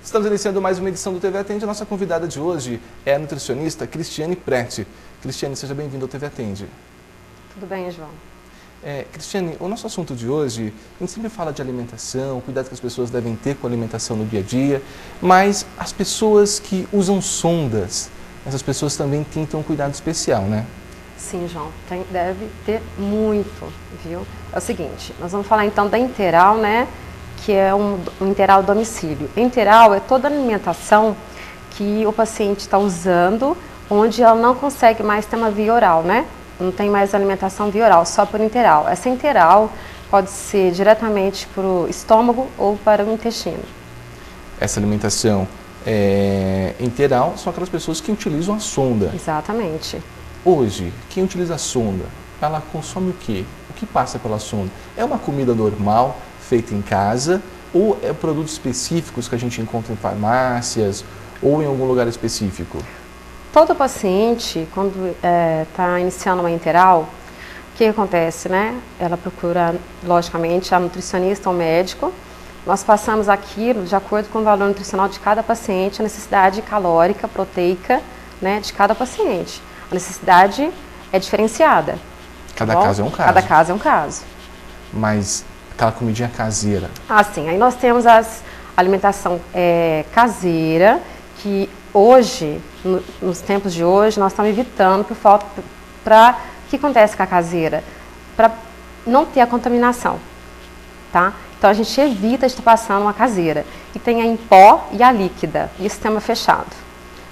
Estamos iniciando mais uma edição do TV Atende. A nossa convidada de hoje é a nutricionista Cristiane Prete. Cristiane, seja bem-vinda ao TV Atende. Tudo bem, João? Cristiane, o nosso assunto de hoje, a gente sempre fala de alimentação, cuidado que as pessoas devem ter com a alimentação no dia a dia, mas as pessoas que usam sondas, essas pessoas também têm que ter um cuidado especial, né? Sim, João, deve ter muito, viu? É o seguinte, nós vamos falar então da enteral, né? Que é um enteral domicílio. Enteral é toda a alimentação que o paciente está usando, onde ela não consegue mais ter uma via oral, né? Não tem mais alimentação via oral, só por enteral. Essa enteral pode ser diretamente para o estômago ou para o intestino. Essa alimentação enteral são aquelas pessoas que utilizam a sonda. Exatamente. Hoje, quem utiliza a sonda, ela consome o quê? O que passa pela sonda? É uma comida normal, feita em casa, ou é produtos específicos que a gente encontra em farmácias ou em algum lugar específico? Todo paciente, quando está iniciando uma enteral, o que acontece, né? Ela procura, logicamente, a nutricionista ou médico. Nós passamos aquilo de acordo com o valor nutricional de cada paciente, a necessidade calórica, proteica, né, de cada paciente. A necessidade é diferenciada. Cada caso é um caso. Cada caso é um caso. Mas aquela comidinha caseira. Ah, sim. Aí nós temos a alimentação caseira, que hoje, nos tempos de hoje, nós estamos evitando por falta. O que acontece com a caseira? Para não ter a contaminação, tá? Então a gente evita de estar passando uma caseira. E tem a em pó e a líquida, e o sistema fechado.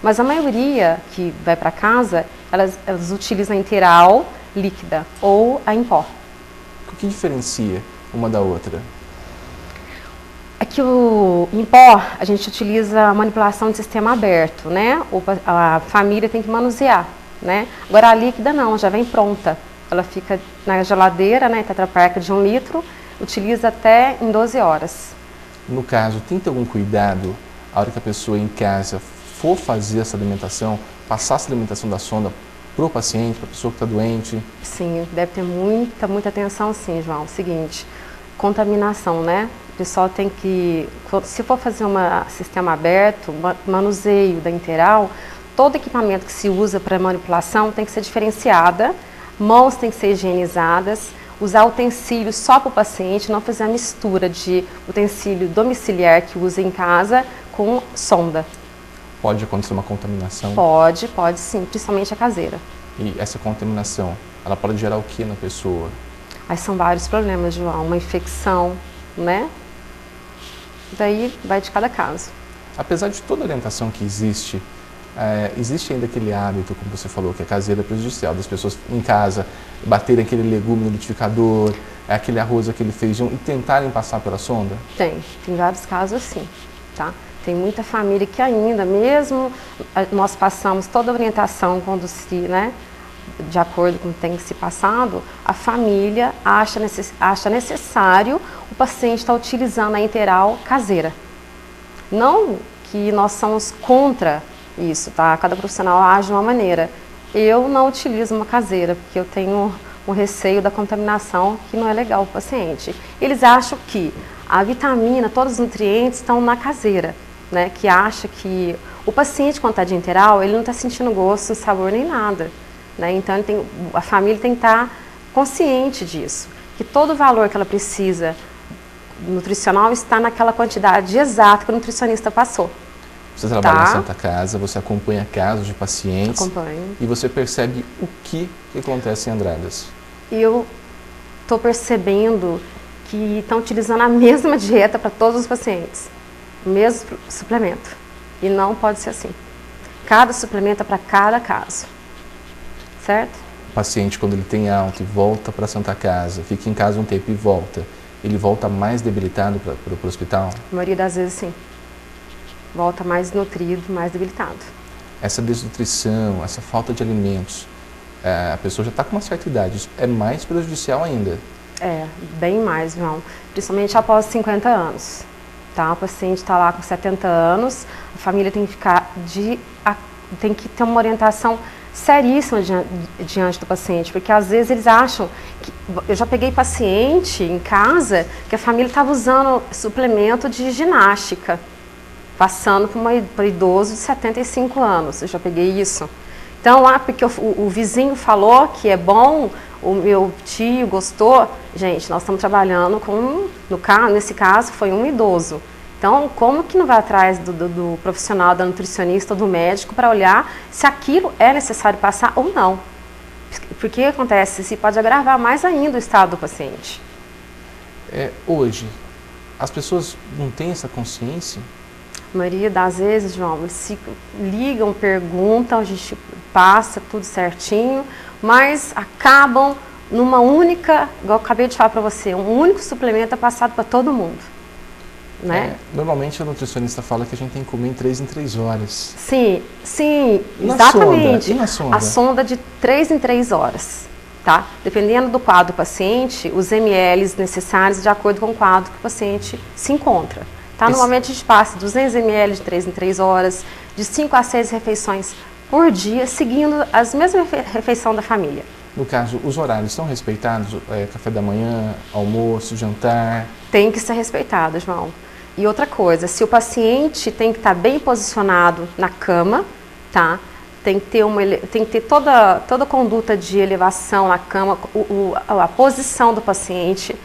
Mas a maioria que vai para casa, elas utilizam a integral líquida ou a em pó. O que diferencia uma da outra? Aqui em pó, a gente utiliza a manipulação de sistema aberto, né? A família tem que manusear, né? Agora a líquida não, já vem pronta. Ela fica na geladeira, né? Tetra Pak de 1 litro, utiliza até em 12 horas. No caso, tem que ter algum cuidado a hora que a pessoa em casa for fazer essa alimentação, passar essa alimentação da sonda para o paciente, para a pessoa que está doente? Sim, deve ter muita atenção sim, João. Seguinte, contaminação, né? O pessoal tem que, se for fazer um sistema aberto, manuseio da enteral, todo equipamento que se usa para manipulação tem que ser diferenciada, mãos têm que ser higienizadas, usar utensílios só para o paciente, não fazer a mistura de utensílio domiciliar que usa em casa com sonda. Pode acontecer uma contaminação? Pode sim, principalmente a caseira. E essa contaminação, ela pode gerar o que na pessoa? Aí são vários problemas, João. Uma infecção, né? Daí vai de cada caso. Apesar de toda a orientação que existe, existe ainda aquele hábito, como você falou, que é caseira prejudicial, das pessoas em casa baterem aquele legume no liquidificador, aquele arroz, aquele feijão e tentarem passar pela sonda? Tem vários casos assim, tá? Tem muita família que ainda, mesmo nós passamos toda a orientação quando se, né, de acordo com o que tem que se passado, a família acha necessário o paciente estar utilizando a enteral caseira. Não que nós somos contra isso, tá? Cada profissional age de uma maneira. Eu não utilizo uma caseira, porque eu tenho um receio da contaminação que não é legal para o paciente. Eles acham que a vitamina, todos os nutrientes estão na caseira, né? Que acha que o paciente, quando está de enteral, ele não está sentindo gosto, sabor nem nada, né? Então a família tem que estar consciente disso, que todo o valor que ela precisa nutricional está naquela quantidade exata que o nutricionista passou. Você trabalha na Santa Casa, você acompanha casos de pacientes. Acompanho. E você percebe o que acontece em Andradas? Eu estou percebendo que estão utilizando a mesma dieta para todos os pacientes, o mesmo suplemento. E não pode ser assim. Cada suplemento é para cada caso. Certo? O paciente, quando ele tem alta e volta para a Santa Casa, fica em casa um tempo e volta, ele volta mais debilitado para o hospital? A maioria das vezes, sim. Volta mais nutrido, mais debilitado. Essa desnutrição, essa falta de alimentos, a pessoa já está com uma certa idade, isso é mais prejudicial ainda? É, bem mais, João. Principalmente após 50 anos. Tá? O paciente está lá com 70 anos, a família tem que tem que ter uma orientação seríssima diante do paciente, porque às vezes eles acham que... Eu já peguei paciente em casa que a família estava usando suplemento de ginástica, passando por idoso de 75 anos, eu já peguei isso. Então, porque o vizinho falou que é bom, o meu tio gostou, gente, nós estamos trabalhando com, nesse caso, foi um idoso. Então, como que não vai atrás do profissional, da nutricionista, do médico, para olhar se aquilo é necessário passar ou não? Porque acontece, se pode agravar mais ainda o estado do paciente. Hoje, as pessoas não têm essa consciência? A maioria das vezes, João, eles se ligam, perguntam, a gente passa tudo certinho, mas acabam numa única, igual eu acabei de falar para você, um único suplemento é passado para todo mundo. Né? Normalmente a nutricionista fala que a gente tem que comer em 3 em 3 horas. Sim, Na exatamente. Sonda? E na sonda? A sonda de 3 em 3 horas. Tá? Dependendo do quadro do paciente, os ml necessários de acordo com o quadro que o paciente se encontra. Tá? Normalmente a gente passa 200 ml de 3 em 3 horas, de 5 a 6 refeições por dia, seguindo as mesmas refeições da família. No caso, os horários são respeitados? Café da manhã, almoço, jantar? Tem que ser respeitado, João. E outra coisa, se o paciente tem que estar bem posicionado na cama, tá? Tem que ter toda a conduta de elevação na cama, a posição do paciente,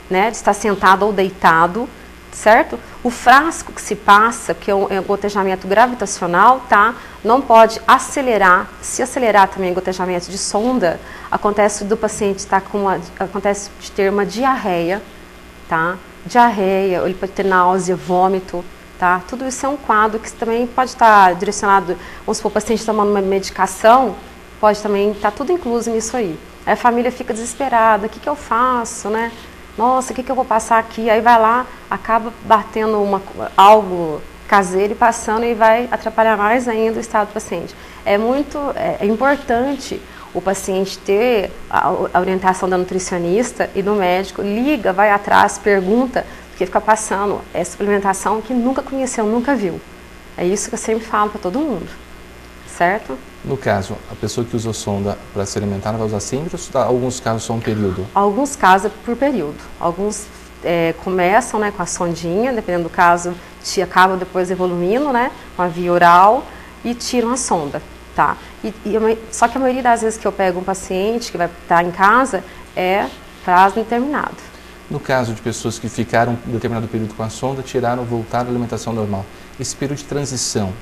né? De estar sentado ou deitado, certo? O frasco que se passa, que é um gotejamento gravitacional, tá? Não pode acelerar. Se acelerar também gotejamento de sonda, acontece do paciente estar acontece de ter uma diarreia, tá? Diarreia, ele pode ter náusea, vômito, tá? Tudo isso é um quadro que também pode estar direcionado, vamos supor, o paciente tomando uma medicação, pode também estar tudo incluso nisso aí. Aí a família fica desesperada, o que eu faço, né? Nossa, o que eu vou passar aqui? Aí vai lá, acaba batendo algo caseiro e passando e vai atrapalhar mais ainda o estado do paciente. É importante o paciente ter a orientação da nutricionista e do médico, liga, vai atrás, pergunta, porque fica passando suplementação que nunca conheceu, nunca viu. É isso que eu sempre falo para todo mundo, certo? No caso, a pessoa que usou sonda para se alimentar, ela vai usar sempre ou alguns casos só um período? Alguns casos é por período. Alguns começam, né, com a sondinha, dependendo do caso, acabam depois evoluindo, né, com a via oral e tiram a sonda. Tá? Só que a maioria das vezes que eu pego um paciente que vai estar em casa é prazo indeterminado. No caso de pessoas que ficaram um determinado período com a sonda, tiraram, voltaram à alimentação normal, esse período de transição,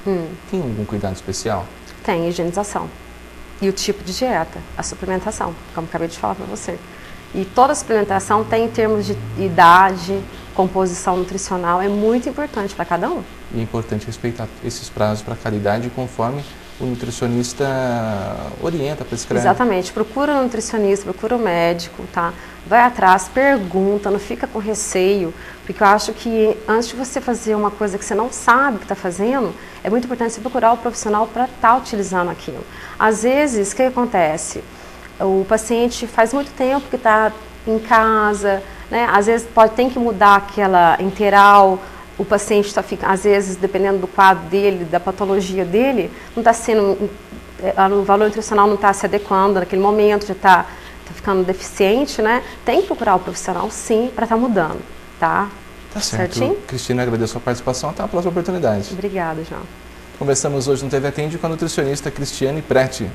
tem algum cuidado especial? Tem, higienização. E o tipo de dieta, a suplementação, como acabei de falar para você. E toda suplementação tem em termos de idade, composição nutricional, é muito importante para cada um. E é importante respeitar esses prazos para cada idade conforme o nutricionista orienta, prescreve. Exatamente, procura o nutricionista, procura o médico, tá? Vai atrás, pergunta, não fica com receio, porque eu acho que antes de você fazer uma coisa que você não sabe o que está fazendo, é muito importante você procurar o profissional para estar utilizando aquilo. Às vezes, o que acontece? O paciente faz muito tempo que está em casa, né? Às vezes tem que mudar aquela enteral. O paciente está ficando, às vezes, dependendo do quadro dele, da patologia dele, não está sendo, o valor nutricional não está se adequando naquele momento, já está ficando deficiente, né? Tem que procurar o profissional, sim, para estar mudando, tá? Tá certo. Certinho? Cristina, agradeço a participação. Até a próxima oportunidade. Obrigada, João. Conversamos hoje no TV Atende com a nutricionista Cristiane Preti.